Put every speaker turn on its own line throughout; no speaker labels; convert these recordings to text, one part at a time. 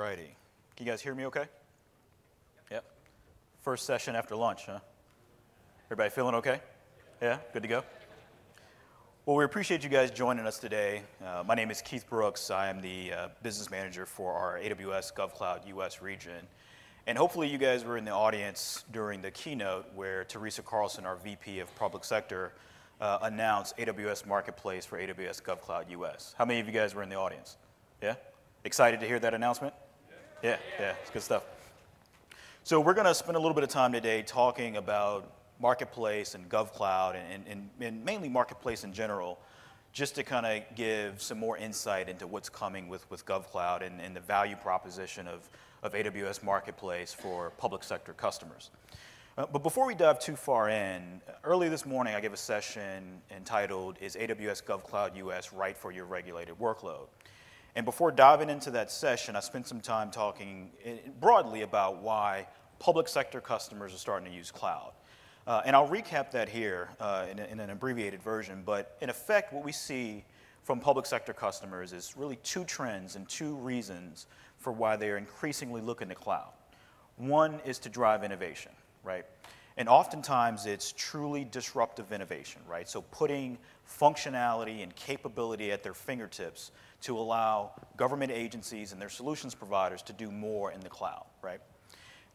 righty. Can you guys hear me okay? Yep. First session after lunch, huh? Everybody feeling okay? Yeah, good to go? Well, we appreciate you guys joining us today. My name is Keith Brooks. I am the business manager for our AWS GovCloud US region. And hopefully you guys were in the audience during the keynote where Teresa Carlson, our VP of Public Sector, announced AWS Marketplace for AWS GovCloud US. How many of you guys were in the audience? Yeah? Excited to hear that announcement? Yeah, it's good stuff. So we're going to spend a little bit of time today talking about Marketplace and GovCloud and mainly Marketplace in general, just to kind of give some more insight into what's coming with GovCloud and the value proposition of AWS Marketplace for public sector customers. But before we dive too far in, early this morning I gave a session entitled, Is AWS GovCloud US Right for Your Regulated Workload? And before diving into that session, I spent some time talking broadly about why public sector customers are starting to use cloud. And I'll recap that here in an abbreviated version, but in effect what we see from public sector customers is really two trends and two reasons for why they are increasingly looking to cloud. One is to drive innovation, right? And oftentimes it's truly disruptive innovation, right? So putting functionality and capability at their fingertips to allow government agencies and their solutions providers to do more in the cloud, right?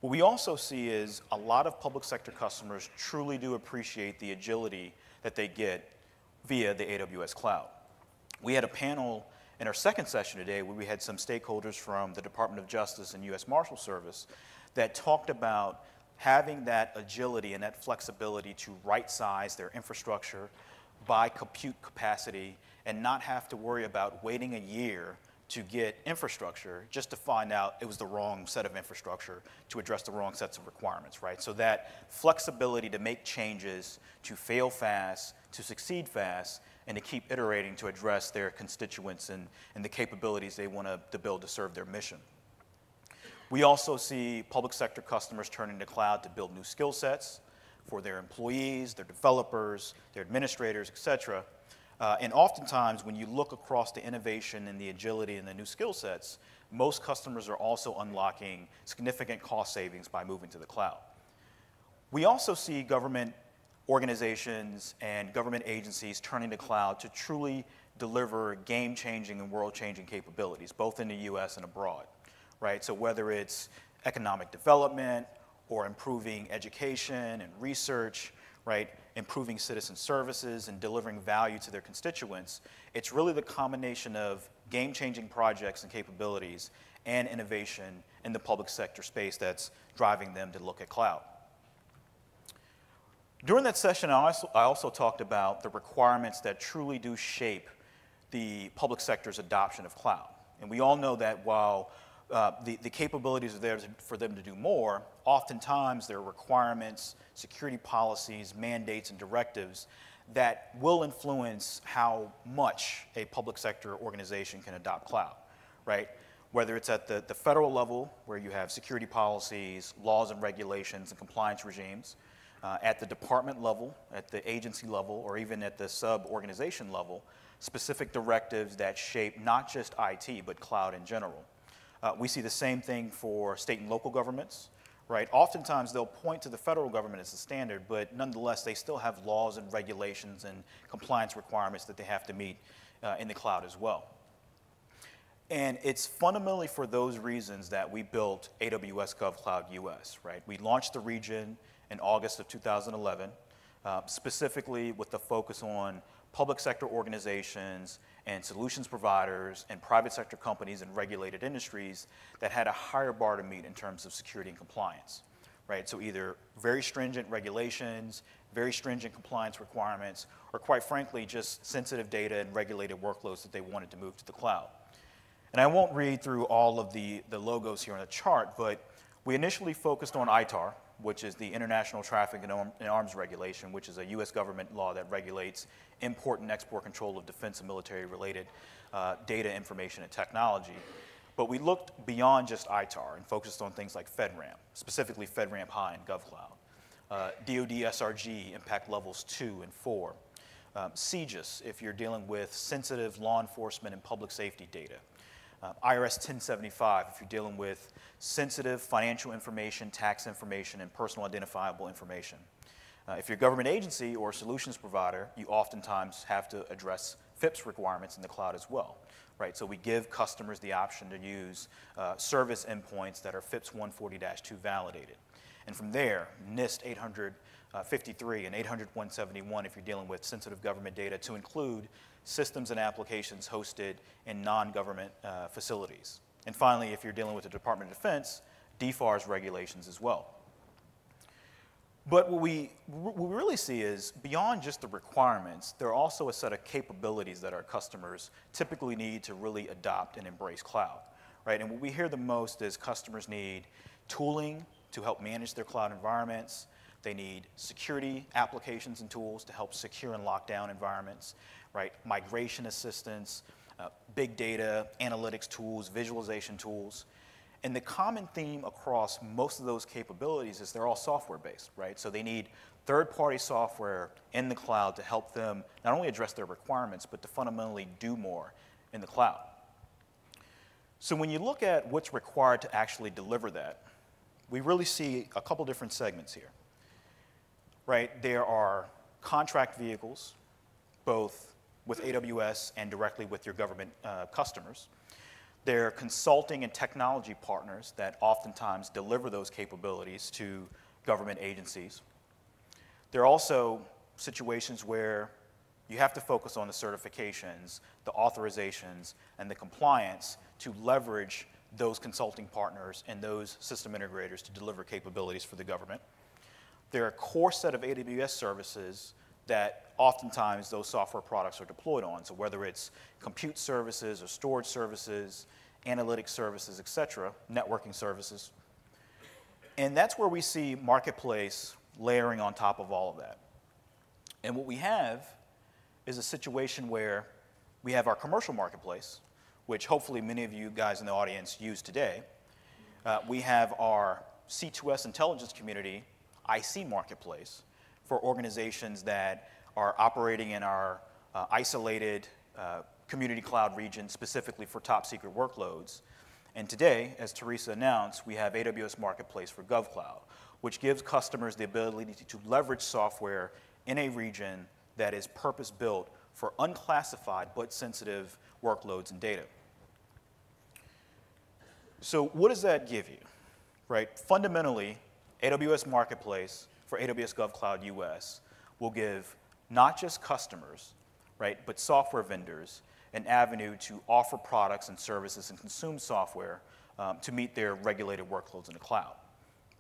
What we also see is a lot of public sector customers truly do appreciate the agility that they get via the AWS cloud. We had a panel in our second session today where we had some stakeholders from the Department of Justice and U.S. Marshal Service that talked about having that agility and that flexibility to right-size their infrastructure by compute capacity and not have to worry about waiting a year to get infrastructure just to find out it was the wrong set of infrastructure to address the wrong sets of requirements, right? So that flexibility to make changes, to fail fast, to succeed fast, and to keep iterating to address their constituents and the capabilities they want to build to serve their mission. We also see public sector customers turning to cloud to build new skill sets for their employees, their developers, their administrators, et cetera. And oftentimes, when you look across the innovation and the agility and the new skill sets, most customers are also unlocking significant cost savings by moving to the cloud. We also see government organizations and government agencies turning to cloud to truly deliver game-changing and world-changing capabilities, both in the US and abroad, right? So whether it's economic development or improving education and research, right, improving citizen services and delivering value to their constituents, it's really the combination of game-changing projects and capabilities and innovation in the public sector space that's driving them to look at cloud. During that session, I also talked about the requirements that truly do shape the public sector's adoption of cloud. And we all know that while the capabilities are there for them to do more, oftentimes there are requirements, security policies, mandates, and directives that will influence how much a public sector organization can adopt cloud, right? Whether it's at the federal level, where you have security policies, laws and regulations, and compliance regimes, at the department level, at the agency level, or even at the sub-organization level, specific directives that shape not just IT, but cloud in general. We see the same thing for state and local governments, right? Oftentimes they'll point to the federal government as the standard, but nonetheless they still have laws and regulations and compliance requirements that they have to meet in the cloud as well. And it's fundamentally for those reasons that we built AWS GovCloud US, right? We launched the region in August of 2011, specifically with the focus on public sector organizations and solutions providers and private sector companies and regulated industries that had a higher bar to meet in terms of security and compliance, right? So either very stringent regulations, very stringent compliance requirements, or quite frankly, just sensitive data and regulated workloads that they wanted to move to the cloud. And I won't read through all of the logos here on the chart, but we initially focused on ITAR, which is the International Traffic in Arms Regulation, which is a US government law that regulates import and export control of defense and military-related data, information, and technology. But we looked beyond just ITAR and focused on things like FedRAMP, specifically FedRAMP High and GovCloud, DoD SRG Impact Levels 2 and 4, CJIS if you're dealing with sensitive law enforcement and public safety data, IRS 1075 if you're dealing with sensitive financial information, tax information, and personal identifiable information. If you're a government agency or solutions provider, you oftentimes have to address FIPS requirements in the cloud as well, right? So we give customers the option to use service endpoints that are FIPS 140-2 validated. And from there, NIST 853 and 800-171 if you're dealing with sensitive government data, to include systems and applications hosted in non-government facilities. And finally, if you're dealing with the Department of Defense, DFARS regulations as well. But what we really see is, beyond just the requirements, there are also a set of capabilities that our customers typically need to really adopt and embrace cloud, right? And what we hear the most is customers need tooling to help manage their cloud environments. They need security applications and tools to help secure and lock down environments, right? Migration assistance, big data, analytics tools, visualization tools. And the common theme across most of those capabilities is they're all software-based, right? So they need third-party software in the cloud to help them not only address their requirements, but to fundamentally do more in the cloud. So when you look at what's required to actually deliver that, we really see a couple different segments here, right? There are contract vehicles, both with AWS and directly with your government customers. There are consulting and technology partners that oftentimes deliver those capabilities to government agencies. There are also situations where you have to focus on the certifications, the authorizations, and the compliance to leverage those consulting partners and those system integrators to deliver capabilities for the government. There are a core set of AWS services that oftentimes those software products are deployed on. So whether it's compute services or storage services, analytics services, et cetera, networking services. And that's where we see Marketplace layering on top of all of that. And what we have is a situation where we have our commercial marketplace, which hopefully many of you guys in the audience use today. We have our C2S intelligence community IC marketplace for organizations that are operating in our isolated community cloud region, specifically for top secret workloads. And today, as Teresa announced, we have AWS Marketplace for GovCloud, which gives customers the ability to leverage software in a region that is purpose-built for unclassified but sensitive workloads and data. So what does that give you, right? Fundamentally, AWS Marketplace for AWS GovCloud US will give not just customers, right, but software vendors an avenue to offer products and services and consume software to meet their regulated workloads in the cloud,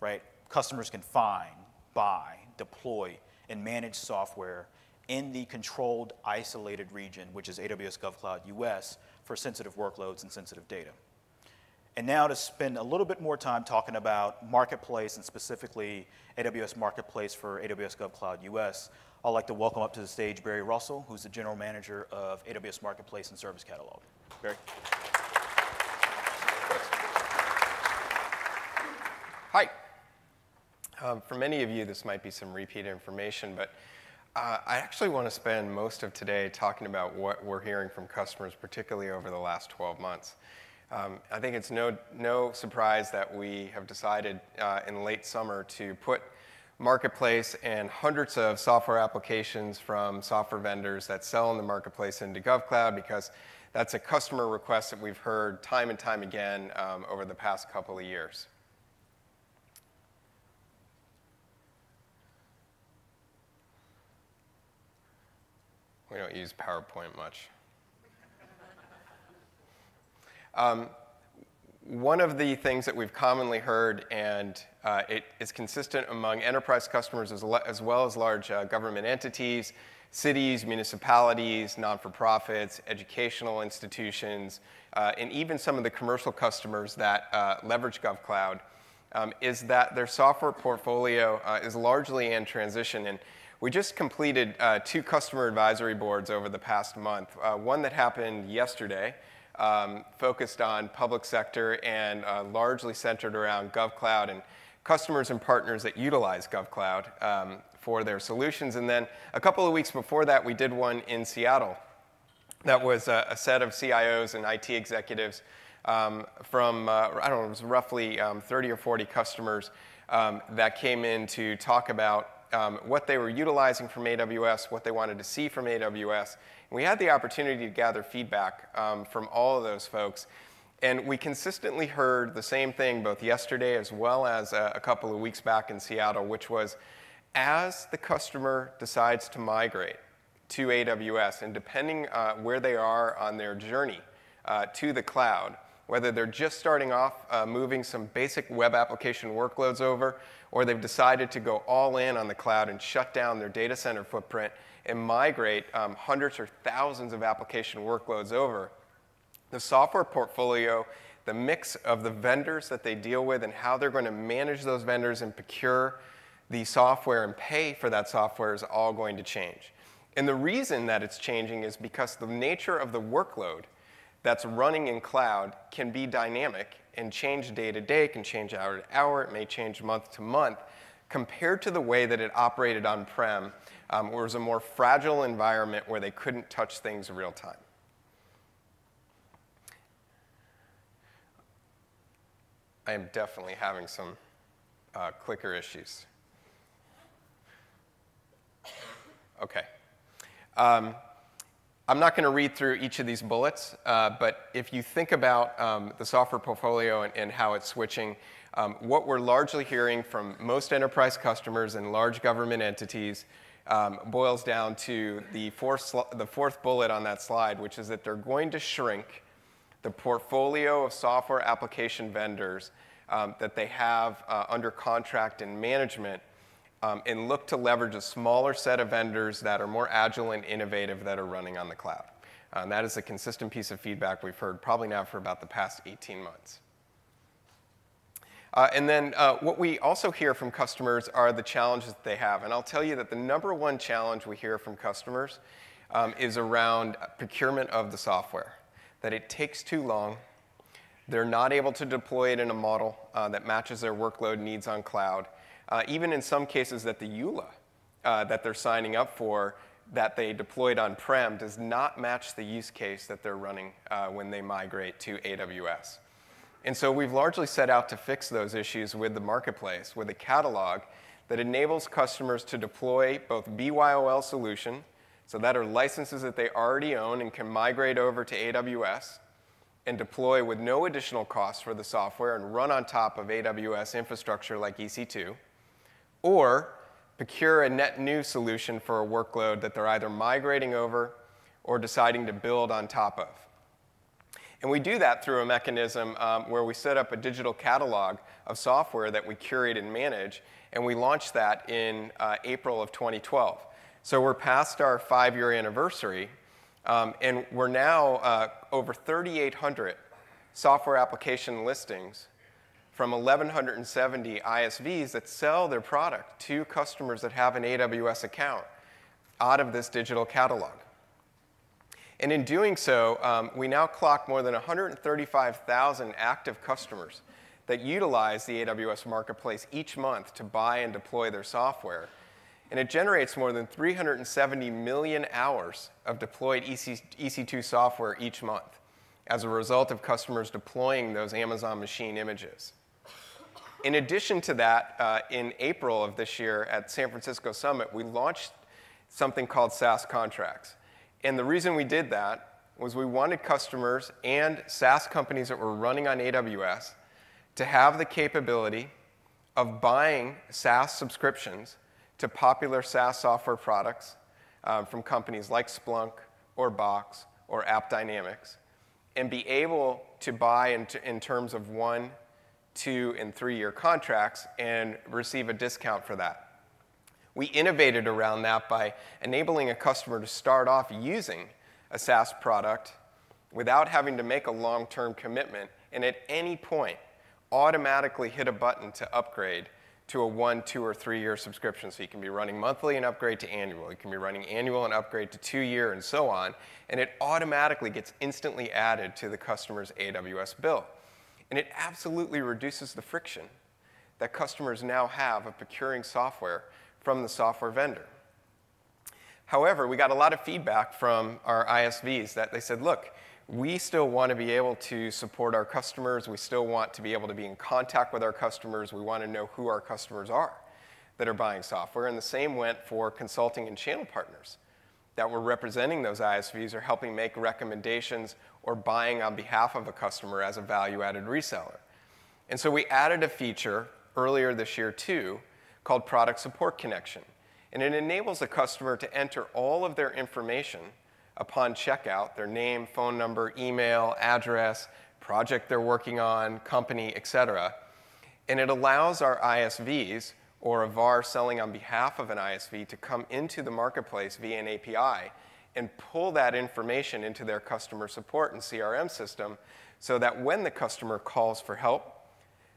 right? Customers can find, buy, deploy, and manage software in the controlled, isolated region, which is AWS GovCloud US, for sensitive workloads and sensitive data. And now to spend a little bit more time talking about Marketplace and specifically AWS Marketplace for AWS GovCloud US, I'd like to welcome up to the stage Barry Russell, who's the General Manager of AWS Marketplace and Service Catalog. Barry.
Hi. For many of you, this might be some repeat information, but I actually want to spend most of today talking about what we're hearing from customers, particularly over the last 12 months. I think it's no surprise that we have decided in late summer to put Marketplace and hundreds of software applications from software vendors that sell in the Marketplace into GovCloud, because that's a customer request that we've heard time and time again over the past couple of years. We don't use PowerPoint much. One of the things that we've commonly heard, and it is consistent among enterprise customers as well as large government entities, cities, municipalities, non-for-profits, educational institutions, and even some of the commercial customers that leverage GovCloud, is that their software portfolio is largely in transition. And we just completed 2 customer advisory boards over the past month. One that happened yesterday, focused on public sector and largely centered around GovCloud and customers and partners that utilize GovCloud for their solutions. And then a couple of weeks before that, we did one in Seattle. That was a set of CIOs and IT executives from, I don't know, it was roughly 30 or 40 customers that came in to talk about what they were utilizing from AWS, what they wanted to see from AWS. And we had the opportunity to gather feedback from all of those folks. And we consistently heard the same thing both yesterday as well as a couple of weeks back in Seattle, which was as the customer decides to migrate to AWS, and depending where they are on their journey to the cloud, whether they're just starting off moving some basic web application workloads over, or they've decided to go all in on the cloud and shut down their data center footprint and migrate hundreds or thousands of application workloads over, the software portfolio, the mix of the vendors that they deal with and how they're going to manage those vendors and procure the software and pay for that software is all going to change. And the reason that it's changing is because the nature of the workload that's running in cloud can be dynamic and change day to day, can change hour to hour, it may change month to month, compared to the way that it operated on-prem, where it was a more fragile environment where they couldn't touch things real time. I am definitely having some clicker issues. Okay. I'm not going to read through each of these bullets, but if you think about the software portfolio and how it's switching, what we're largely hearing from most enterprise customers and large government entities boils down to the fourth bullet on that slide, which is that they're going to shrink the portfolio of software application vendors that they have under contract and management, and look to leverage a smaller set of vendors that are more agile and innovative that are running on the cloud. That is a consistent piece of feedback we've heard probably now for about the past 18 months. And then what we also hear from customers are the challenges that they have. And I'll tell you that the number one challenge we hear from customers is around procurement of the software, that it takes too long. They're not able to deploy it in a model that matches their workload needs on cloud. Even in some cases that the EULA that they're signing up for that they deployed on-prem does not match the use case that they're running when they migrate to AWS. And so we've largely set out to fix those issues with the marketplace, with a catalog that enables customers to deploy both BYOL solution, so that are licenses that they already own and can migrate over to AWS, and deploy with no additional cost for the software and run on top of AWS infrastructure like EC2, or procure a net new solution for a workload that they're either migrating over or deciding to build on top of. And we do that through a mechanism where we set up a digital catalog of software that we curate and manage, and we launched that in April of 2012. So we're past our 5-year anniversary, and we're now over 3,800 software application listings from 1,170 ISVs that sell their product to customers that have an AWS account out of this digital catalog. And in doing so, we now clock more than 135,000 active customers that utilize the AWS Marketplace each month to buy and deploy their software. And it generates more than 370 million hours of deployed EC2 software each month as a result of customers deploying those Amazon machine images. In addition to that, in April of this year at San Francisco Summit, we launched something called SaaS contracts. And the reason we did that was we wanted customers and SaaS companies that were running on AWS to have the capability of buying SaaS subscriptions to popular SaaS software products from companies like Splunk or Box or AppDynamics, and be able to buy in terms of 1, 2, and 3-year contracts and receive a discount for that. We innovated around that by enabling a customer to start off using a SaaS product without having to make a long-term commitment, and at any point automatically hit a button to upgrade to a 1, 2, or 3-year subscription. So you can be running monthly and upgrade to annual. You can be running annual and upgrade to 2-year, and so on. And it automatically gets instantly added to the customer's AWS bill. And it absolutely reduces the friction that customers now have of procuring software from the software vendor. However, we got a lot of feedback from our ISVs that they said, look, we still want to be able to support our customers. We still want to be able to be in contact with our customers. We want to know who our customers are that are buying software. And the same went for consulting and channel partners that were representing those ISVs or helping make recommendations or buying on behalf of a customer as a value-added reseller. And so we added a feature earlier this year, too, called Product Support Connection. And it enables a customer to enter all of their information upon checkout, their name, phone number, email, address, project they're working on, company, et cetera. And it allows our ISVs or a VAR selling on behalf of an ISV to come into the marketplace via an API and pull that information into their customer support and CRM system so that when the customer calls for help,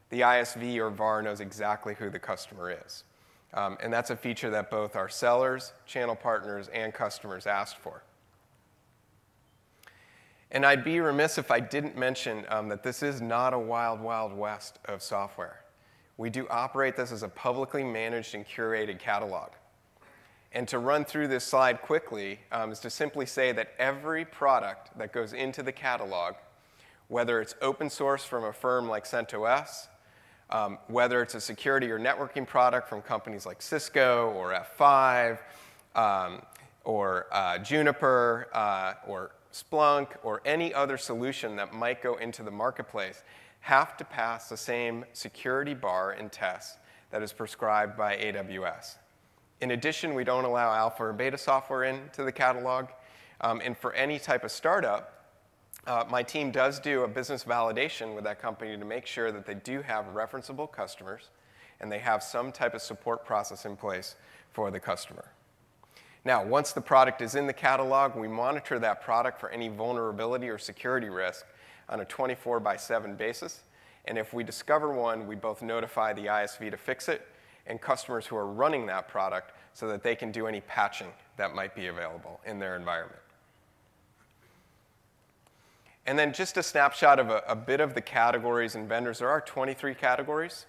the ISV or VAR knows exactly who the customer is. And that's a feature that both our sellers, channel partners, and customers asked for. And I'd be remiss if I didn't mention that this is not a wild, wild west of software. We do operate this as a publicly managed and curated catalog. And to run through this slide quickly is to simply say that every product that goes into the catalog, whether it's open source from a firm like CentOS, whether it's a security or networking product from companies like Cisco or F5 or Juniper or Splunk or any other solution that might go into the marketplace, have to pass the same security bar and tests that is prescribed by AWS. In addition, we don't allow alpha or beta software into the catalog. And for any type of startup, my team does do a business validation with that company to make sure that they do have referenceable customers and they have some type of support process in place for the customer. Now, once the product is in the catalog, we monitor that product for any vulnerability or security risk on a 24/7 basis. And if we discover one, we both notify the ISV to fix it and customers who are running that product so that they can do any patching that might be available in their environment. And then just a snapshot of a bit of the categories and vendors. There are 23 categories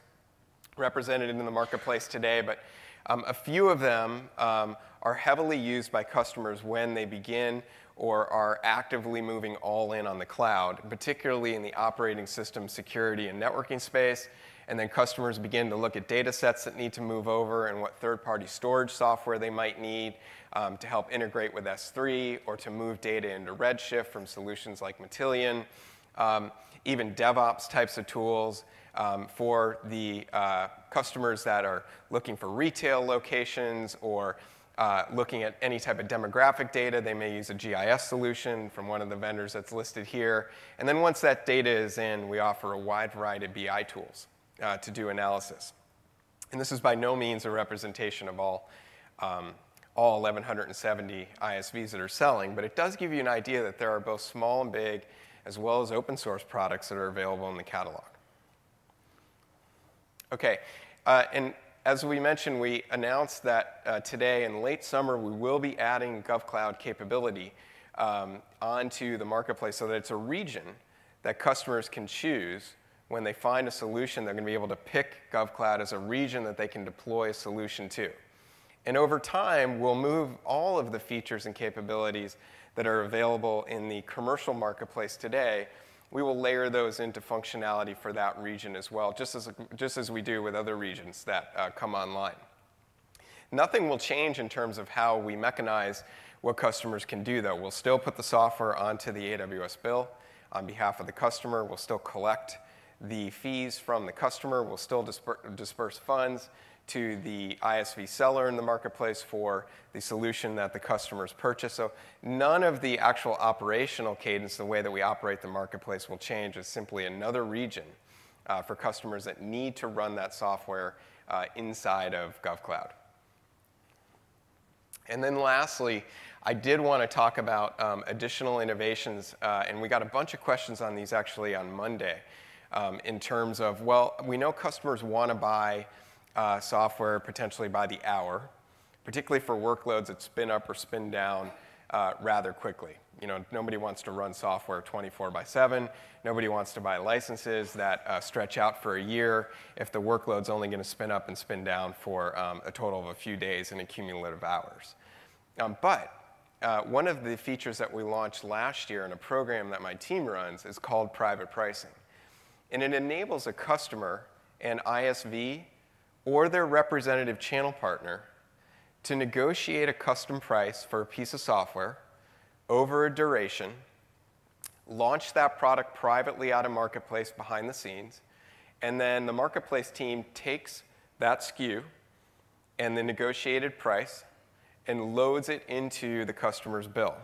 represented in the marketplace today, but a few of them are heavily used by customers when they begin or are actively moving all in on the cloud, particularly in the operating system security and networking space. And then customers begin to look at data sets that need to move over and what third-party storage software they might need to help integrate with S3 or to move data into Redshift from solutions like Matillion, even DevOps types of tools for the customers that are looking for retail locations or looking at any type of demographic data. They may use a GIS solution from one of the vendors that's listed here. And then once that data is in, we offer a wide variety of BI tools to do analysis. And this is by no means a representation of all 1,170 ISVs that are selling, but it does give you an idea that there are both small and big, as well as open source products that are available in the catalog. Okay, and as we mentioned, we announced that today in late summer we will be adding GovCloud capability onto the marketplace so that it's a region that customers can choose. When they find a solution, they're going to be able to pick GovCloud as a region that they can deploy a solution to. And over time, we'll move all of the features and capabilities that are available in the commercial marketplace today. We will layer those into functionality for that region as well, just as we do with other regions that come online. Nothing will change in terms of how we mechanize what customers can do, though. We'll still put the software onto the AWS bill on behalf of the customer. We'll still collect the fees from the customer. We'll still disperse funds to the ISV seller in the marketplace for the solution that the customers purchase. So none of the actual operational cadence, the way that we operate the marketplace, will change. It's simply another region for customers that need to run that software inside of GovCloud. And then lastly, I did want to talk about additional innovations, and we got a bunch of questions on these actually on Monday. In terms of, well, we know customers want to buy software potentially by the hour, particularly for workloads that spin up or spin down rather quickly. You know, nobody wants to run software 24/7. Nobody wants to buy licenses that stretch out for a year if the workload's only going to spin up and spin down for a total of a few days and a cumulative hours. But one of the features that we launched last year in a program that my team runs is called private pricing. And it enables a customer, an ISV, or their representative channel partner to negotiate a custom price for a piece of software over a duration, launch that product privately out of Marketplace behind the scenes, and then the Marketplace team takes that SKU and the negotiated price and loads it into the customer's bill.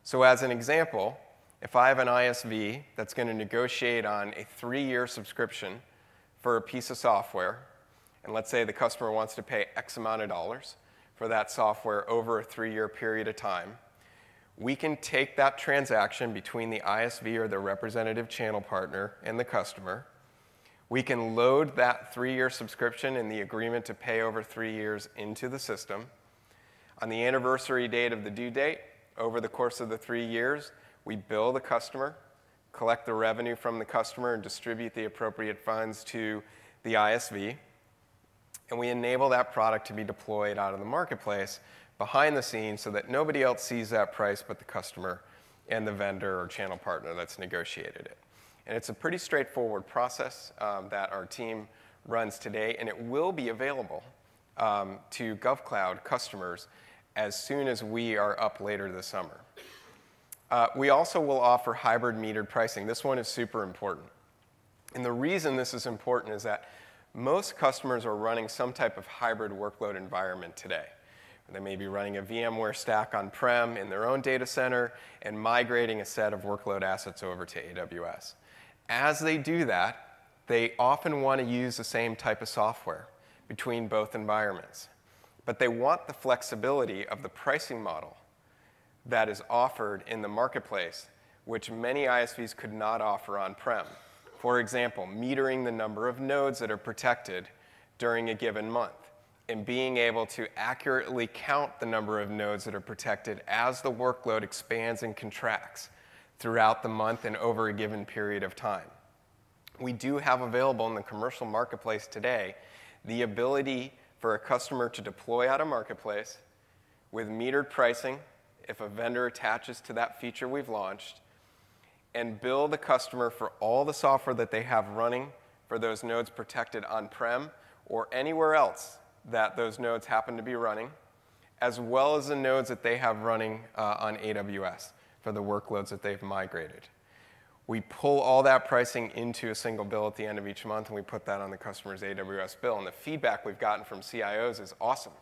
So as an example, if I have an ISV that's going to negotiate on a 3-year subscription for a piece of software, and let's say the customer wants to pay X amount of dollars for that software over a 3-year period of time, we can take that transaction between the ISV or the representative channel partner and the customer. We can load that 3-year subscription and the agreement to pay over 3 years into the system. On the anniversary date of the due date, over the course of the 3 years, we bill the customer, collect the revenue from the customer, and distribute the appropriate funds to the ISV. And we enable that product to be deployed out of the Marketplace behind the scenes so that nobody else sees that price but the customer and the vendor or channel partner that's negotiated it. And it's a pretty straightforward process that our team runs today, and it will be available to GovCloud customers as soon as we are up later this summer. We also will offer hybrid metered pricing. This one is super important. And the reason this is important is that most customers are running some type of hybrid workload environment today. They may be running a VMware stack on-prem in their own data center and migrating a set of workload assets over to AWS. As they do that, they often want to use the same type of software between both environments. But they want the flexibility of the pricing model that is offered in the Marketplace, which many ISVs could not offer on-prem. For example, metering the number of nodes that are protected during a given month, and being able to accurately count the number of nodes that are protected as the workload expands and contracts throughout the month and over a given period of time. We do have available in the commercial Marketplace today the ability for a customer to deploy out of Marketplace with metered pricing if a vendor attaches to that feature we've launched, and bill the customer for all the software that they have running for those nodes protected on-prem or anywhere else that those nodes happen to be running, as well as the nodes that they have running on AWS for the workloads that they've migrated. We pull all that pricing into a single bill at the end of each month, and we put that on the customer's AWS bill. And the feedback we've gotten from CIOs is awesome.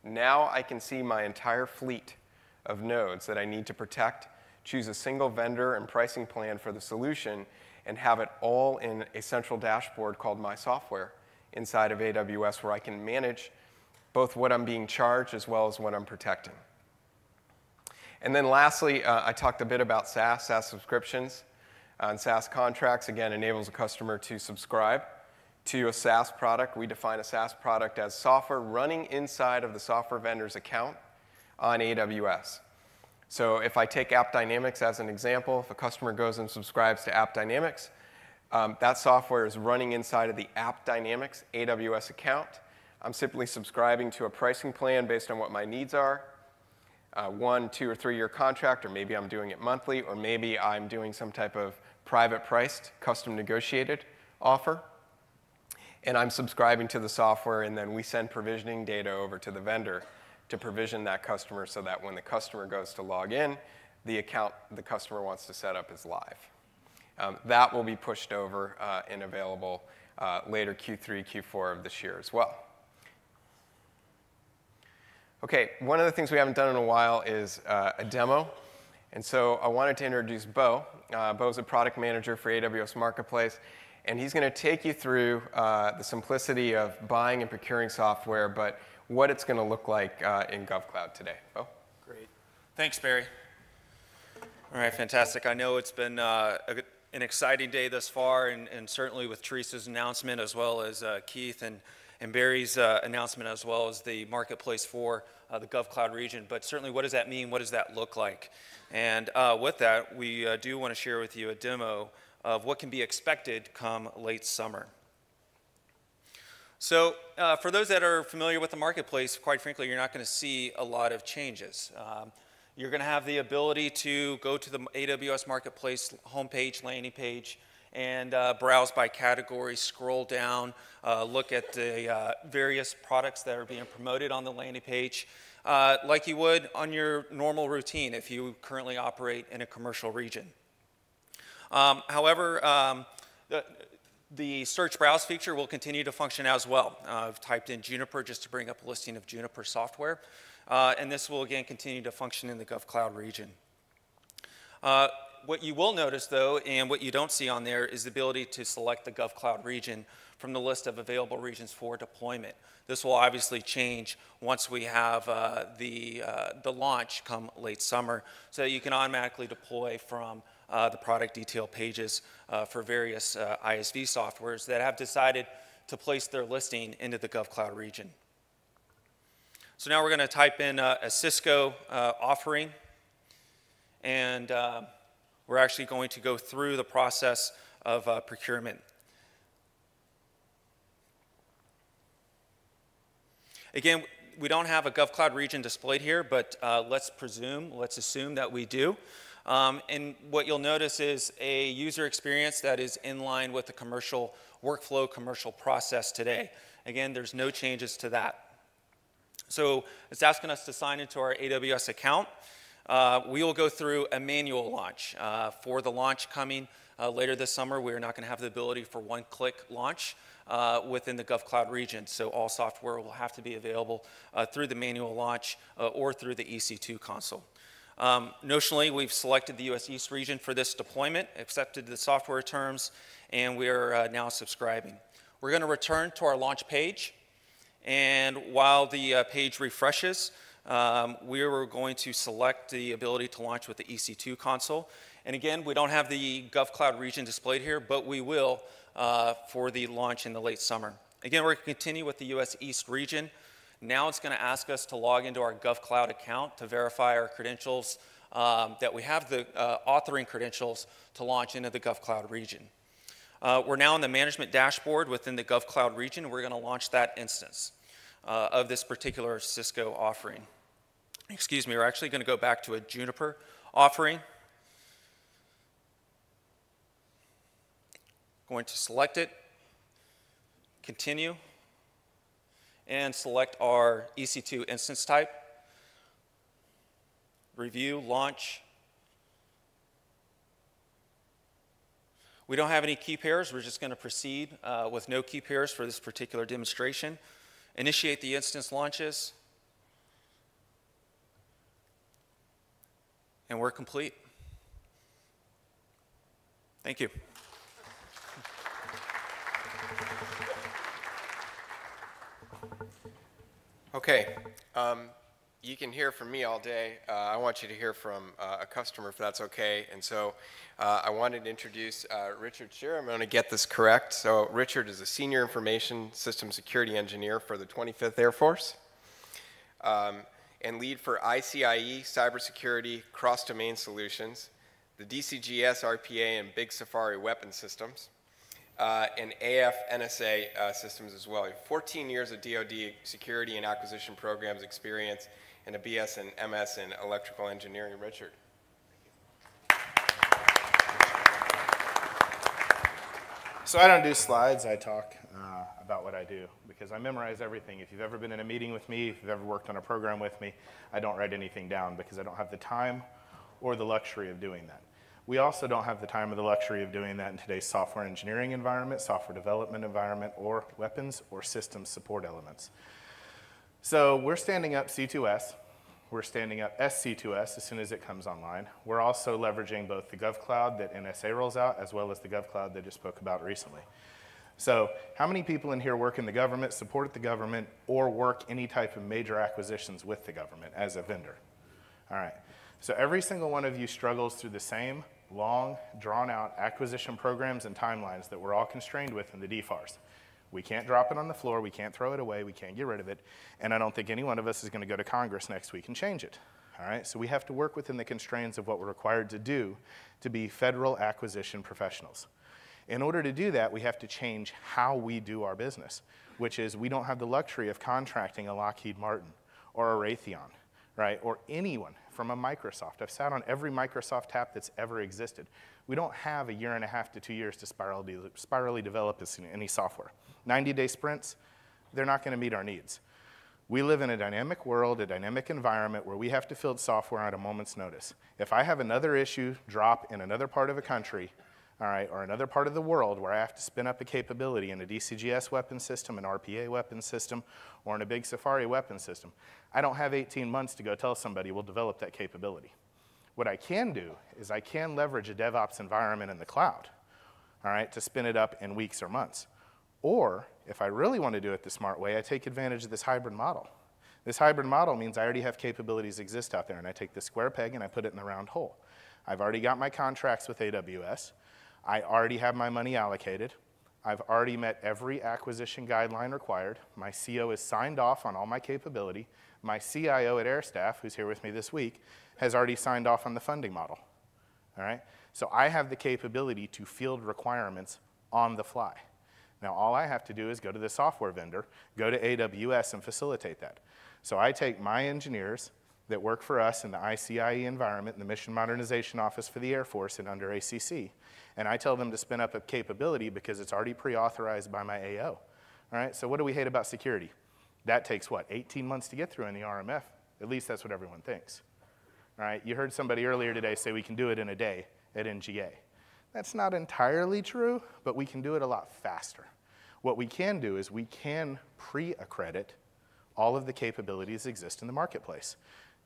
Now I can see my entire fleet of nodes that I need to protect, choose a single vendor and pricing plan for the solution, and have it all in a central dashboard called My Software inside of AWS, where I can manage both what I'm being charged as well as what I'm protecting. And then lastly, I talked a bit about SaaS subscriptions. And SaaS contracts, again, enables a customer to subscribe to a SaaS product. We define a SaaS product as software running inside of the software vendor's account on AWS. So if I take AppDynamics as an example, if a customer goes and subscribes to AppDynamics, that software is running inside of the AppDynamics AWS account. I'm simply subscribing to a pricing plan based on what my needs are, 1, 2, or 3-year contract, or maybe I'm doing it monthly, or maybe I'm doing some type of private priced, custom negotiated offer. And I'm subscribing to the software, and then we send provisioning data over to the vendor to provision that customer so that when the customer goes to log in, the account the customer wants to set up is live. That will be pushed over and available later Q3, Q4 of this year as well. OK, one of the things we haven't done in a while is a demo. And so I wanted to introduce Bo. Bo's a product manager for AWS Marketplace. And he's going to take you through the simplicity of buying and procuring software, but what it's going to look like in GovCloud today. Bo?
Great. Thanks, Barry. All right, fantastic. I know it's been an exciting day thus far, and certainly with Teresa's announcement, as well as Keith and Barry's announcement, as well as the Marketplace for the GovCloud region. But certainly, what does that mean? What does that look like? And with that, we do want to share with you a demo of what can be expected come late summer. So for those that are familiar with the Marketplace, quite frankly, you're not going to see a lot of changes. You're going to have the ability to go to the AWS Marketplace homepage, landing page, and browse by category, scroll down, look at the various products that are being promoted on the landing page, like you would on your normal routine if you currently operate in a commercial region. However, the search browse feature will continue to function as well. I've typed in Juniper just to bring up a listing of Juniper software. And this will, again, continue to function in the GovCloud region. What you will notice, though, and what you don't see on there, is the ability to select the GovCloud region from the list of available regions for deployment. This will obviously change once we have the launch come late summer, so that you can automatically deploy from the product detail pages for various ISV softwares that have decided to place their listing into the GovCloud region. So now we're going to type in a Cisco offering, and we're actually going to go through the process of procurement. Again, we don't have a GovCloud region displayed here, but let's assume that we do. And what you'll notice is a user experience that is in line with the commercial workflow, commercial process today. Again, there's no changes to that. So it's asking us to sign into our AWS account. We will go through a manual launch. For the launch coming later this summer, we're not going to have the ability for one-click launch within the GovCloud region. So all software will have to be available through the manual launch or through the EC2 console. Notionally, we've selected the US East region for this deployment, accepted the software terms, and we are now subscribing. We're going to return to our launch page. And while the page refreshes, we are going to select the ability to launch with the EC2 console. And again, we don't have the GovCloud region displayed here, but we will for the launch in the late summer. Again, we're going to continue with the US East region. Now it's going to ask us to log into our GovCloud account to verify our credentials, that we have the authoring credentials to launch into the GovCloud region. We're now in the management dashboard within the GovCloud region. We're going to launch that instance of this particular Cisco offering. Excuse me, we're actually going to go back to a Juniper offering. Going to select it, continue, and select our EC2 instance type. Review, launch. We don't have any key pairs. We're just going to proceed with no key pairs for this particular demonstration. Initiate the instance launches. And we're complete. Thank you.
Okay. You can hear from me all day. I want you to hear from a customer, if that's okay. And so I wanted to introduce Richard Shearer. I'm going to get this correct. So Richard is a Senior Information System Security Engineer for the 25th Air Force and lead for ICIE, Cybersecurity, Cross-Domain Solutions, the DCGS, RPA, and Big Safari Weapon Systems, and AF NSA systems as well. 14 years of DoD security and acquisition programs experience, and a BS and MS in electrical engineering. Richard.
So I don't do slides, I talk about what I do, because I memorize everything. If you've ever been in a meeting with me, if you've ever worked on a program with me, I don't write anything down because I don't have the time or the luxury of doing that. We also don't have the time or the luxury of doing that in today's software engineering environment, software development environment, or weapons or systems support elements. So we're standing up C2S. We're standing up SC2S as soon as it comes online. We're also leveraging both the GovCloud that NSA rolls out as well as the GovCloud that I just spoke about recently. So how many people in here work in the government, support the government, or work any type of major acquisitions with the government as a vendor? All right. So every single one of you struggles through the same long, drawn-out acquisition programs and timelines that we're all constrained with in the DFARS. We can't drop it on the floor, we can't throw it away, we can't get rid of it, and I don't think any one of us is going to go to Congress next week and change it. All right? So we have to work within the constraints of what we're required to do to be federal acquisition professionals. In order to do that, we have to change how we do our business, which is we don't have the luxury of contracting a Lockheed Martin or a Raytheon, right, or anyone from a Microsoft. I've sat on every Microsoft app that's ever existed. We don't have a year and a half to 2 years to spirally develop any software. 90-day sprints, they're not going to meet our needs. We live in a dynamic world, a dynamic environment where we have to field software at a moment's notice. If I have another issue drop in another part of a country, all right, or another part of the world where I have to spin up a capability in a DCGS weapon system, an RPA weapon system, or in a big Safari weapon system, I don't have 18 months to go tell somebody we'll develop that capability. What I can do is I can leverage a DevOps environment in the cloud, all right, to spin it up in weeks or months. Or, if I really want to do it the smart way, I take advantage of this hybrid model. This hybrid model means I already have capabilities exist out there, and I take the square peg and I put it in the round hole. I've already got my contracts with AWS. I already have my money allocated. I've already met every acquisition guideline required. My CO is signed off on all my capability. My CIO at AirStaff, who's here with me this week, has already signed off on the funding model. All right? So I have the capability to field requirements on the fly. Now, all I have to do is go to the software vendor, go to AWS, and facilitate that. So I take my engineers that work for us in the ICIE environment, in the Mission Modernization Office for the Air Force and under ACC, and I tell them to spin up a capability because it's already pre-authorized by my AO. All right, so what do we hate about security? That takes, what, 18 months to get through in the RMF? At least that's what everyone thinks. All right, you heard somebody earlier today say we can do it in a day at NGA. That's not entirely true, but we can do it a lot faster. What we can do is we can pre-accredit all of the capabilities that exist in the marketplace.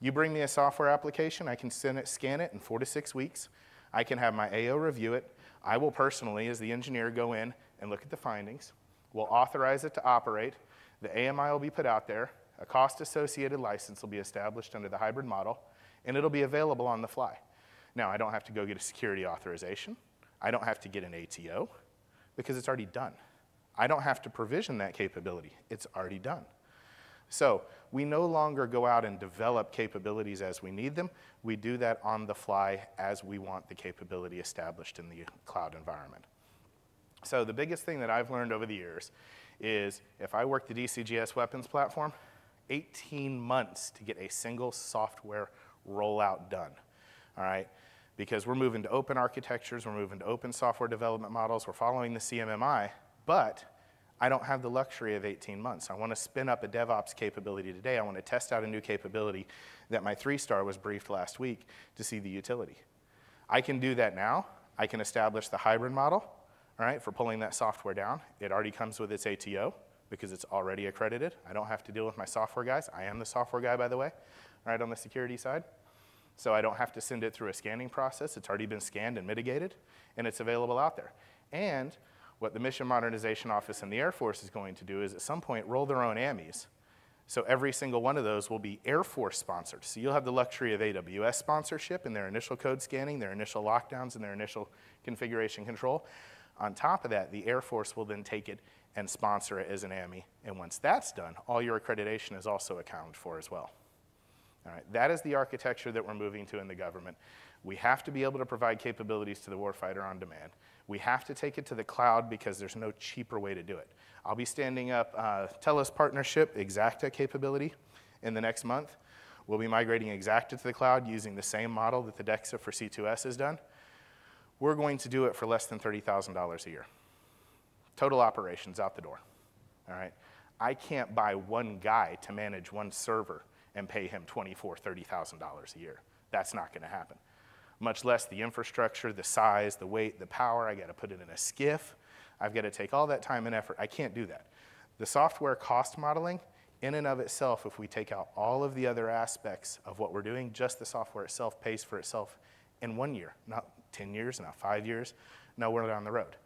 You bring me a software application, I can scan it in 4 to 6 weeks. I can have my AO review it. I will personally, as the engineer, go in and look at the findings. We'll authorize it to operate. The AMI will be put out there. A cost-associated license will be established under the hybrid model, and it'll be available on the fly. Now, I don't have to go get a security authorization. I don't have to get an ATO because it's already done. I don't have to provision that capability. It's already done. So we no longer go out and develop capabilities as we need them. We do that on the fly as we want the capability established in the cloud environment. So the biggest thing that I've learned over the years is if I work the DCGS weapons platform, 18 months to get a single software rollout done, all right? Because we're moving to open architectures, we're moving to open software development models, we're following the CMMI, but I don't have the luxury of 18 months. I want to spin up a DevOps capability today. I want to test out a new capability that my 3-star was briefed last week to see the utility. I can do that now. I can establish the hybrid model, all right, for pulling that software down. It already comes with its ATO because it's already accredited. I don't have to deal with my software guys. I am the software guy, by the way, all right, on the security side. So I don't have to send it through a scanning process. It's already been scanned and mitigated, and it's available out there. And what the Mission Modernization Office and the Air Force is going to do is at some point roll their own AMIs. So every single one of those will be Air Force sponsored. So you'll have the luxury of AWS sponsorship in their initial code scanning, their initial lockdowns, and their initial configuration control. On top of that, the Air Force will then take it and sponsor it as an AMI. And once that's done, all your accreditation is also accounted for as well. All right, that is the architecture that we're moving to in the government. We have to be able to provide capabilities to the warfighter on demand. We have to take it to the cloud because there's no cheaper way to do it. I'll be standing up TELUS partnership, Exacta capability in the next month. We'll be migrating Exacta to the cloud using the same model that the DEXA for C2S has done. We're going to do it for less than $30,000 a year. Total operations out the door, all right? I can't buy one guy to manage one server and pay him $24,000, $30,000 a year. That's not gonna happen. Much less the infrastructure, the size, the weight, the power. I gotta put it in a SCIF. I've gotta take all that time and effort. I can't do that. The software cost modeling, in and of itself, if we take out all of the other aspects of what we're doing, just the software itself pays for itself in 1 year, not 10 years, not 5 years, nowhere down the road.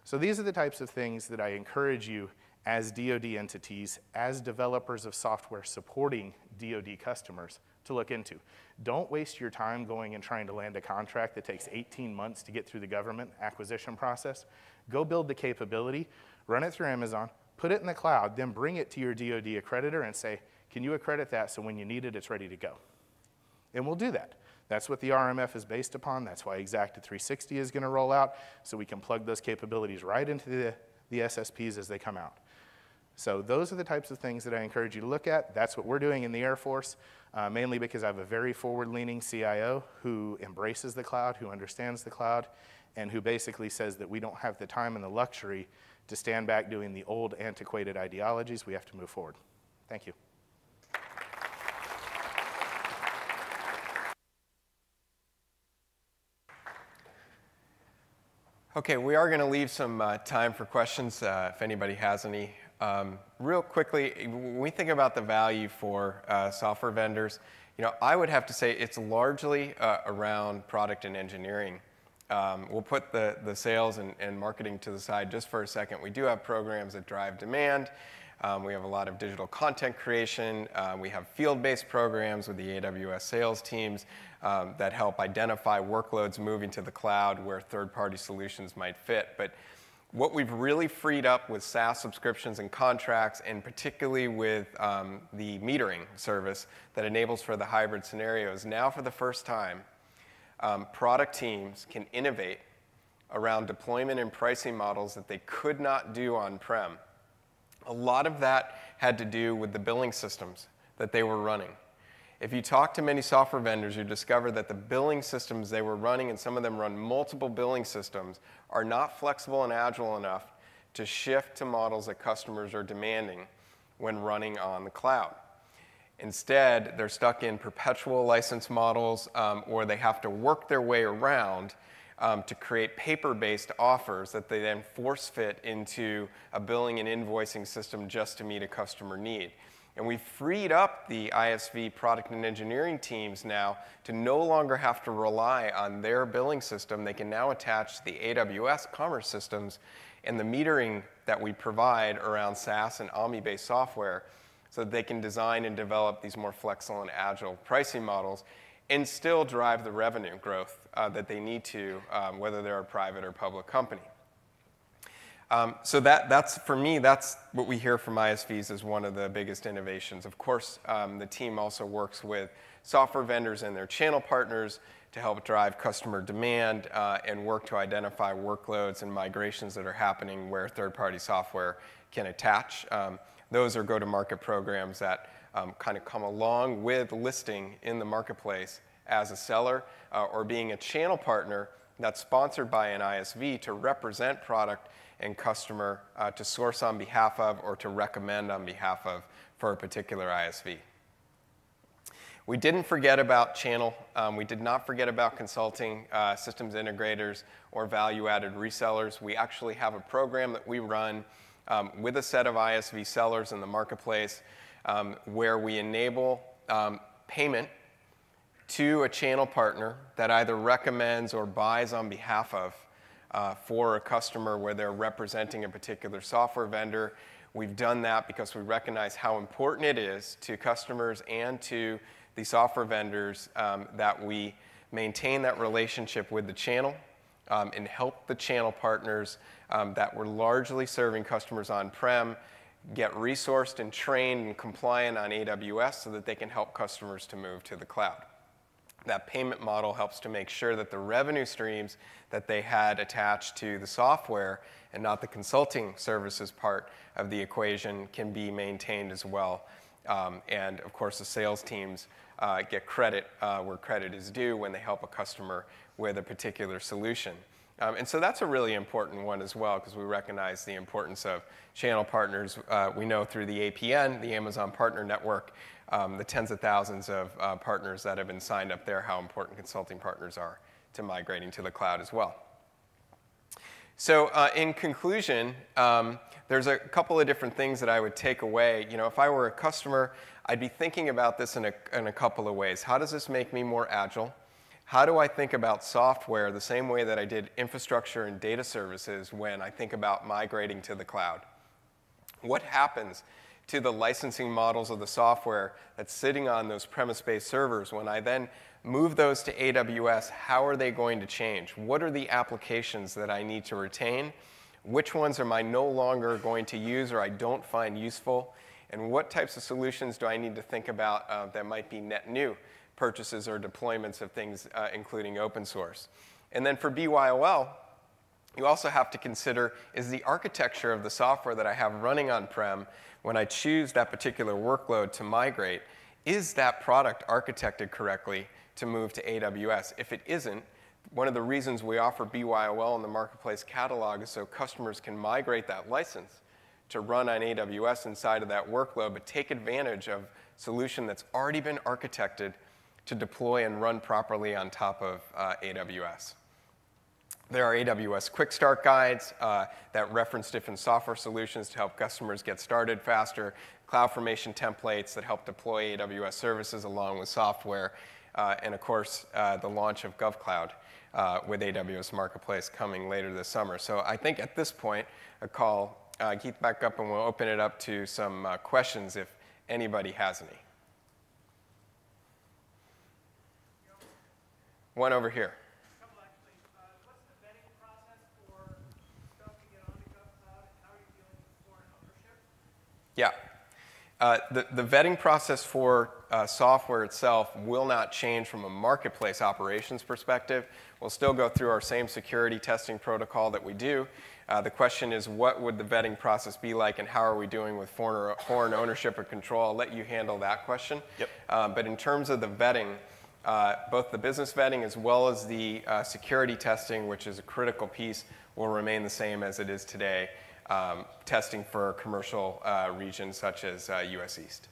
So these are the types of things that I encourage you as DoD entities, as developers of software supporting DoD customers to look into. Don't waste your time going and trying to land a contract that takes 18 months to get through the government acquisition process. Go build the capability, run it through Amazon, put it in the cloud, then bring it to your DoD accreditor and say, can you accredit that so when you need it, it's ready to go? And we'll do that. That's what the RMF is based upon. That's why Exacta 360 is gonna roll out, so we can plug those capabilities right into the SSPs as they come out. So those are the types of things that I encourage you to look at. That's what we're doing in the Air Force, mainly because I have a very forward-leaning CIO who embraces the cloud, who understands the cloud, and who basically says that we don't have the time and the luxury to stand back doing the old antiquated ideologies. We have to move forward. Thank you.
Okay, we are going to leave some time for questions if anybody has any. Real quickly, when we think about the value for software vendors, I would have to say it's largely around product and engineering. We'll put the sales and marketing to the side just for a second. We do have programs that drive demand. We have a lot of digital content creation. We have field-based programs with the AWS sales teams that help identify workloads moving to the cloud where third-party solutions might fit. But what we've really freed up with SaaS subscriptions and contracts, and particularly with the metering service that enables for the hybrid scenarios, now for the first time, product teams can innovate around deployment and pricing models that they could not do on-prem. A lot of that had to do with the billing systems that they were running. If you talk to many software vendors, you discover that the billing systems they were running, and some of them run multiple billing systems, are not flexible and agile enough to shift to models that customers are demanding when running on the cloud. Instead, they're stuck in perpetual license models, or they have to work their way around to create paper-based offers that they then force fit into a billing and invoicing system just to meet a customer need. And we've freed up the ISV product and engineering teams now to no longer have to rely on their billing system. They can now attach the AWS commerce systems and the metering that we provide around SaaS and Omni-based software so that they can design and develop these more flexible and agile pricing models and still drive the revenue growth that they need to, whether they're a private or public company. So that's, for me, that's what we hear from ISVs as one of the biggest innovations. Of course, the team also works with software vendors and their channel partners to help drive customer demand and work to identify workloads and migrations that are happening where third-party software can attach. Those are go-to-market programs that kind of come along with listing in the marketplace as a seller or being a channel partner that's sponsored by an ISV to represent product and customer to source on behalf of or to recommend on behalf of for a particular ISV. We didn't forget about channel. We did not forget about consulting, systems integrators, or value-added resellers. We actually have a program that we run with a set of ISV sellers in the marketplace where we enable payment to a channel partner that either recommends or buys on behalf of for a customer where they're representing a particular software vendor. We've done that because we recognize how important it is to customers and to the software vendors that we maintain that relationship with the channel and help the channel partners that were largely serving customers on-prem get resourced and trained and compliant on AWS so that they can help customers to move to the cloud. That payment model helps to make sure that the revenue streams that they had attached to the software and not the consulting services part of the equation can be maintained as well. And of course, the sales teams get credit where credit is due when they help a customer with a particular solution. And so that's a really important one as well because we recognize the importance of channel partners. We know through the APN, the Amazon Partner Network, the tens of thousands of partners that have been signed up there, how important consulting partners are to migrating to the cloud as well. So in conclusion, there's a couple of different things that I would take away. If I were a customer, I'd be thinking about this in a couple of ways. How does this make me more agile? How do I think about software the same way that I did infrastructure and data services when I think about migrating to the cloud? What happens to the licensing models of the software that's sitting on those premise-based servers when I then move those to AWS? How are they going to change? What are the applications that I need to retain? Which ones am I no longer going to use or I don't find useful? And what types of solutions do I need to think about that might be net new purchases or deployments of things, including open source? And then for BYOL, You also have to consider, is the architecture of the software that I have running on-prem, when I choose that particular workload to migrate, is that product architected correctly to move to AWS? If it isn't, one of the reasons we offer BYOL in the Marketplace Catalog is so customers can migrate that license to run on AWS inside of that workload, but take advantage of a solution that's already been architected to deploy and run properly on top of AWS. There are AWS Quick Start guides that reference different software solutions to help customers get started faster, CloudFormation templates that help deploy AWS services along with software, and of course, the launch of GovCloud with AWS Marketplace coming later this summer. So I think at this point, I'll call Keith back up and we'll open it up to some questions if anybody has any. One over here.
What's the vetting process for stuff to get onto GovCloud, and how are you dealing with foreign ownership?
Yeah. The vetting process for software itself will not change from a marketplace operations perspective. We'll still go through our same security testing protocol that we do. The question is, what would the vetting process be like, and how are we doing with foreign ownership or control? I'll let you handle that question.
Yep.
But in terms of the vetting, both the business vetting as well as the security testing, which is a critical piece, will remain the same as it is today, testing for commercial regions such as US East.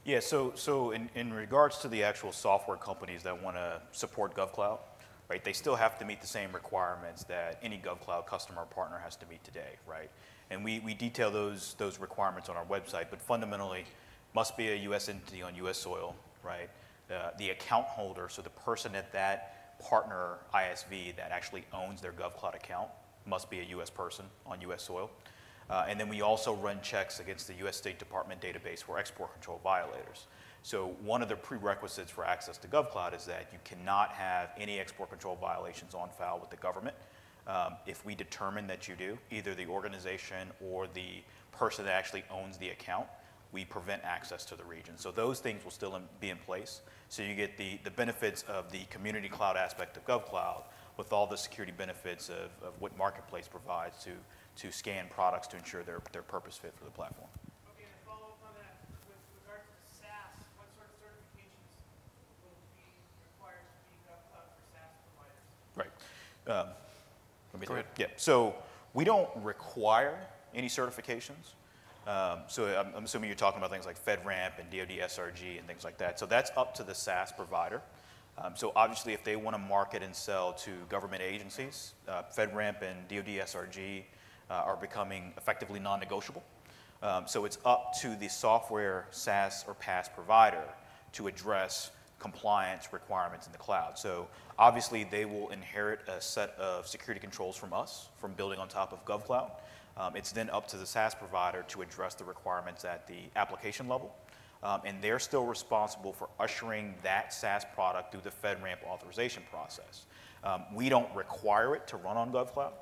Yeah, so in regards to the actual software companies that want to support GovCloud, right, they still have to meet the same requirements that any GovCloud customer or partner has to meet today, right? And we detail those requirements on our website, but fundamentally must be a US entity on US soil, right? The account holder, so the person at that partner ISV that actually owns their GovCloud account must be a US person on US soil. And then we also run checks against the US State Department database for export control violators. So one of the prerequisites for access to GovCloud is that you cannot have any export control violations on file with the government. If we determine that you do, either the organization or the person that actually owns the account, we prevent access to the region. So those things will still be in place. So you get the benefits of the community cloud aspect of GovCloud with all the security benefits of what Marketplace provides to scan products to ensure they're purpose fit for the platform.
Okay, and to follow up on that, with regards to SaaS, what sort of certifications will be required to be GovCloud for SaaS providers?
Right. Let me
Go ahead.
Yeah. So we don't require any certifications. So I'm assuming you're talking about things like FedRAMP and DoD SRG and things like that. So that's up to the SaaS provider. So obviously, if they want to market and sell to government agencies, FedRAMP and DoD SRG are becoming effectively non-negotiable. So it's up to the software SaaS or PaaS provider to address compliance requirements in the cloud. So obviously, they will inherit a set of security controls from us, from building on top of GovCloud. It's then up to the SaaS provider to address the requirements at the application level. And they're still responsible for ushering that SaaS product through the FedRAMP authorization process. We don't require it to run on GovCloud,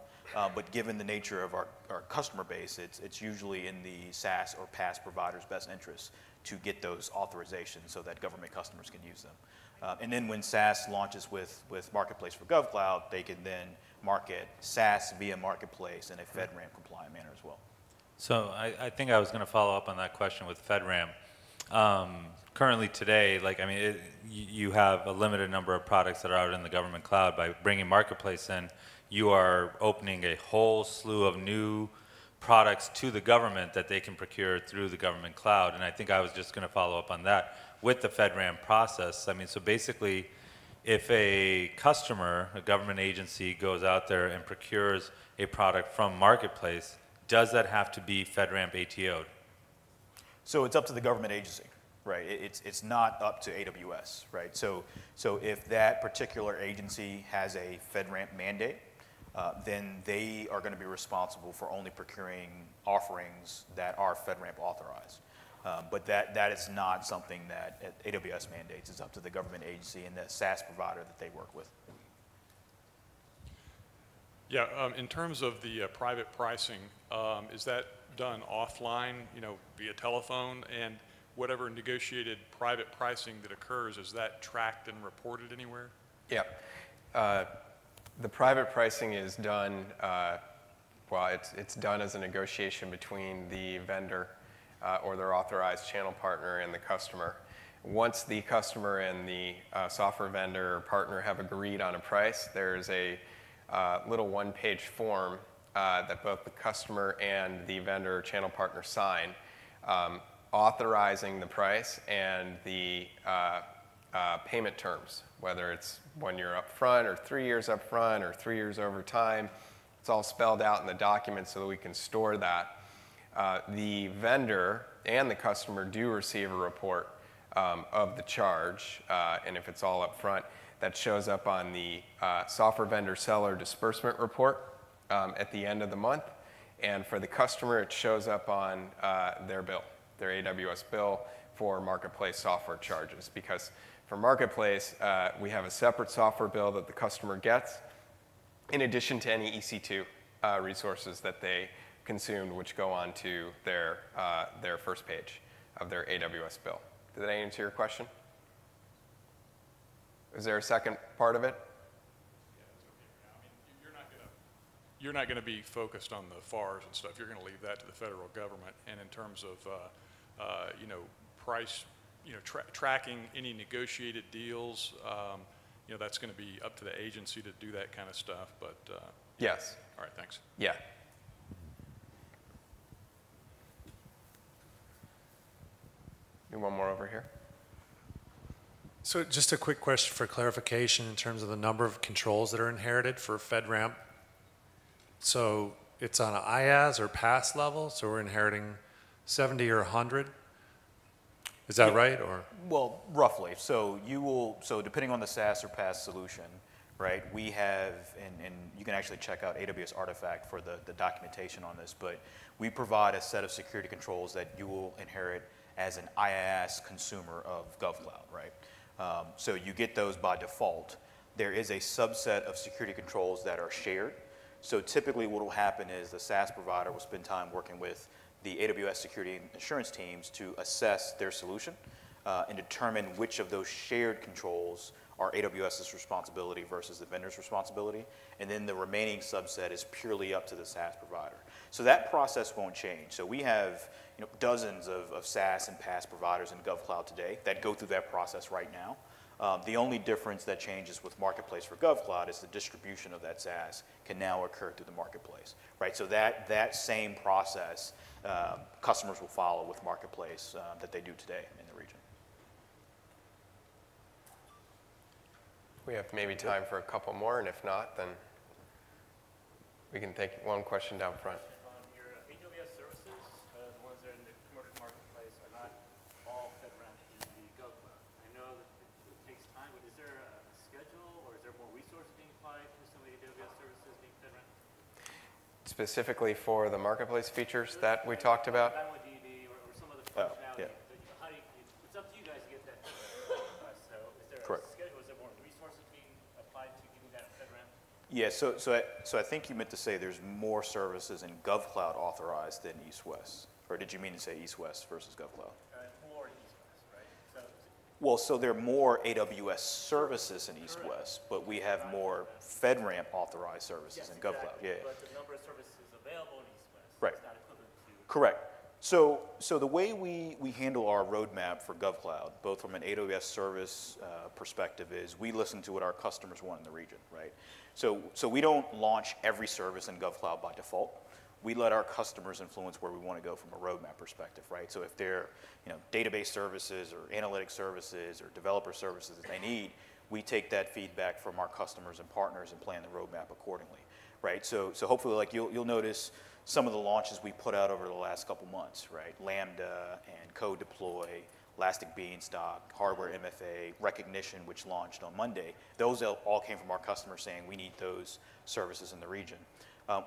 but given the nature of our customer base, it's usually in the SaaS or PaaS provider's best interest to get those authorizations so that government customers can use them. And then when SaaS launches with Marketplace for GovCloud, they can then market SaaS via Marketplace in a FedRAMP compliant manner as well.
So I think I was going to follow up on that question with FedRAMP. Currently today, you have a limited number of products that are out in the government cloud. By bringing Marketplace in, you are opening a whole slew of new products to the government that they can procure through the government cloud. And I think I was just going to follow up on that with the FedRAMP process. So basically, if a customer, a government agency, goes out there and procures a product from Marketplace, does that have to be FedRAMP ATO'd?
So it's up to the government agency, right? It's not up to AWS, right? So if that particular agency has a FedRAMP mandate, then they are going to be responsible for only procuring offerings that are FedRAMP authorized. But that is not something that AWS mandates. It's up to the government agency and the SaaS provider that they work with.
Yeah, in terms of the private pricing, is that done offline, via telephone? And whatever negotiated private pricing that occurs, is that tracked and reported anywhere?
Yeah. The private pricing is done, well, it's done as a negotiation between the vendor or their authorized channel partner and the customer. Once the customer and the software vendor or partner have agreed on a price, there's a little one-page form that both the customer and the vendor or channel partner sign, authorizing the price and the payment terms, whether it's 1 year up front or 3 years up front or 3 years over time. It's all spelled out in the document so that we can store that. The vendor and the customer do receive a report of the charge, and if it's all up front, that shows up on the software vendor seller disbursement report at the end of the month. And for the customer, it shows up on their bill, their AWS bill for Marketplace software charges. Because for Marketplace, we have a separate software bill that the customer gets, in addition to any EC2 resources that they consumed, which go on to their first page of their AWS bill. Did that answer your question? Is there a second part of it?
You're not going to be focused on the FARs and stuff. You're going to leave that to the federal government. And in terms of, price, tracking any negotiated deals, that's going to be up to the agency to do that kind of stuff. But
yes.
All right. Thanks.
Yeah. Do one more over here.
So just a quick question for clarification in terms of the number of controls that are inherited for FedRAMP. So it's on an IaaS or PaaS level, so we're inheriting 70 or 100? Is that right? Or?
Well, roughly. So depending on the SaaS or PaaS solution, right, we have, and you can actually check out AWS Artifact for the documentation on this, but we provide a set of security controls that you will inherit as an IaaS consumer of GovCloud, right? So you get those by default. There is a subset of security controls that are shared. So typically what will happen is the SaaS provider will spend time working with the AWS security and assurance teams to assess their solution and determine which of those shared controls are AWS's responsibility versus the vendor's responsibility. And then the remaining subset is purely up to the SaaS provider. So that process won't change. So we have dozens of SaaS and PaaS providers in GovCloud today that go through that process right now. The only difference that changes with Marketplace for GovCloud is the distribution of that SaaS can now occur through the Marketplace, right? So that same process customers will follow with Marketplace that they do today in the region.
We have maybe time for a couple more, and if not, then we can take one question down front.
Your AWS services, the ones that are in the commercial marketplace, are not all FedRAMP in the GovCloud. I know that it takes time, but is there a schedule, or is there more resources being applied to some of the AWS services being FedRAMP?
Specifically for the Marketplace features that we talked about?
DynamoDB or some of the functionality.
Yeah.
It's up to you guys to get that. So is there
Correct.
a schedule? Is there more resources being applied to getting that FedRAMP?
Yeah, so I think you meant to say there's more services in GovCloud authorized than East-West. Or did you mean to say East-West versus GovCloud?
More East-West, right?
Well, so there are more AWS services in East-West, but we have more FedRAMP authorized services in GovCloud.
Exactly.
Yeah.
But the number of services available in East-West
Right.
is not equivalent to.
Correct. So the way we handle our roadmap for GovCloud, both from an AWS service perspective, is we listen to what our customers want in the region, right? So we don't launch every service in GovCloud by default. We let our customers influence where we want to go from a roadmap perspective, right? So if they're database services or analytic services or developer services that they need, we take that feedback from our customers and partners and plan the roadmap accordingly, right? So hopefully, like you'll notice some of the launches we put out over the last couple months, right? Lambda and Code Deploy, Elastic Beanstalk, Hardware MFA, Recognition, which launched on Monday. Those all came from our customers saying we need those services in the region.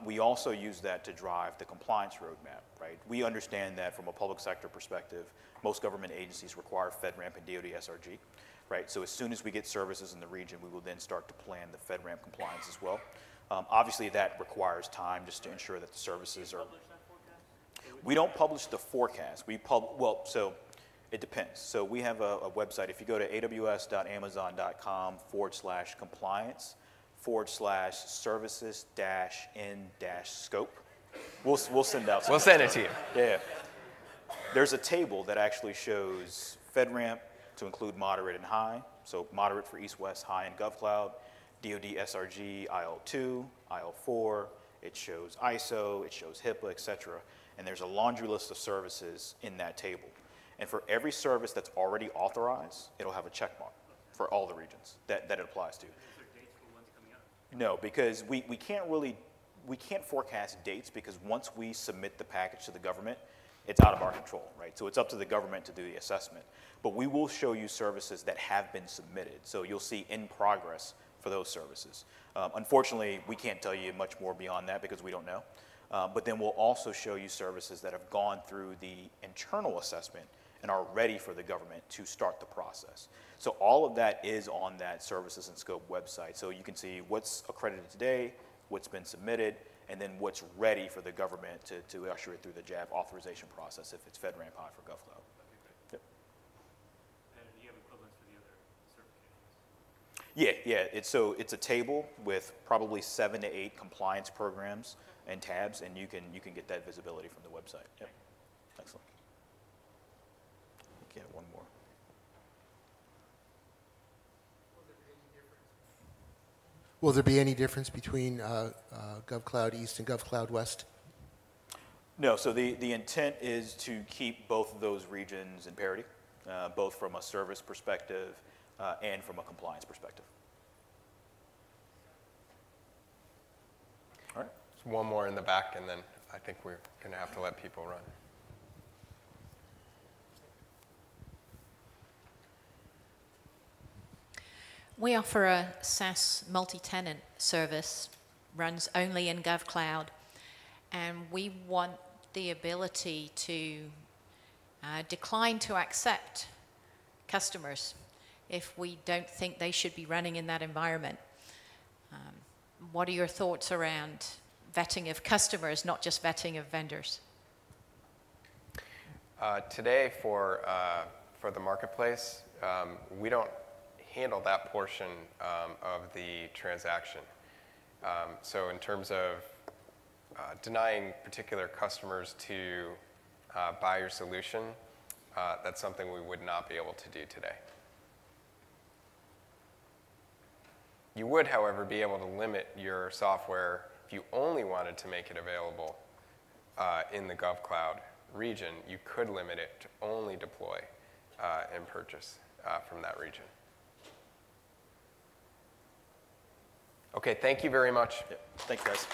We also use that to drive the compliance roadmap, right? We understand that from a public sector perspective, most government agencies require FedRAMP and DoD SRG, right? So as soon as we get services in the region, we will then start to plan the FedRAMP compliance as well. Obviously, that requires time just to ensure that the services are. We don't publish the forecast. So it depends. So we have a website. If you go to aws.amazon.com/compliance /services-in-scope. We'll send out some.
We'll send it to you.
Yeah. There's a table that actually shows FedRAMP to include moderate and high. So moderate for East, West, high in GovCloud, DoD SRG, IL2, IL4. It shows ISO, it shows HIPAA, et cetera. And there's a laundry list of services in that table. And for every service that's already authorized, it'll have a check mark for all the regions that it applies to.
Is there dates for ones coming up?
No, because we can't forecast dates, because once we submit the package to the government, it's out of our control, right? So it's up to the government to do the assessment. But we will show you services that have been submitted. So you'll see in progress for those services. Unfortunately, we can't tell you much more beyond that because we don't know. But then we'll also show you services that have gone through the internal assessment and are ready for the government to start the process. So all of that is on that Services and Scope website. So you can see what's accredited today, what's been submitted, and then what's ready for the government to usher it through the JAB authorization process if it's FedRAMP high for GovCloud. Yep.
And do you have equivalents for the other certifications?
Yeah. It's a table with probably 7 to 8 compliance programs and tabs, and you can get that visibility from the website. Yep. Excellent. Okay, one more.
Will there be any difference between GovCloud East and GovCloud West?
No, so the intent is to keep both of those regions in parity, both from a service perspective and from a compliance perspective. All right.
There's one more in the back, and then I think we're going to have to let people run.
We offer a SaaS multi-tenant service, runs only in GovCloud, and we want the ability to decline to accept customers if we don't think they should be running in that environment. What are your thoughts around vetting of customers, not just vetting of vendors?
Today, for the marketplace, we don't handle that portion of the transaction. So in terms of denying particular customers to buy your solution, that's something we would not be able to do today. You would, however, be able to limit your software if you only wanted to make it available in the GovCloud region. You could limit it to only deploy and purchase from that region. Okay, thank you very much.
Yeah. Thanks, guys.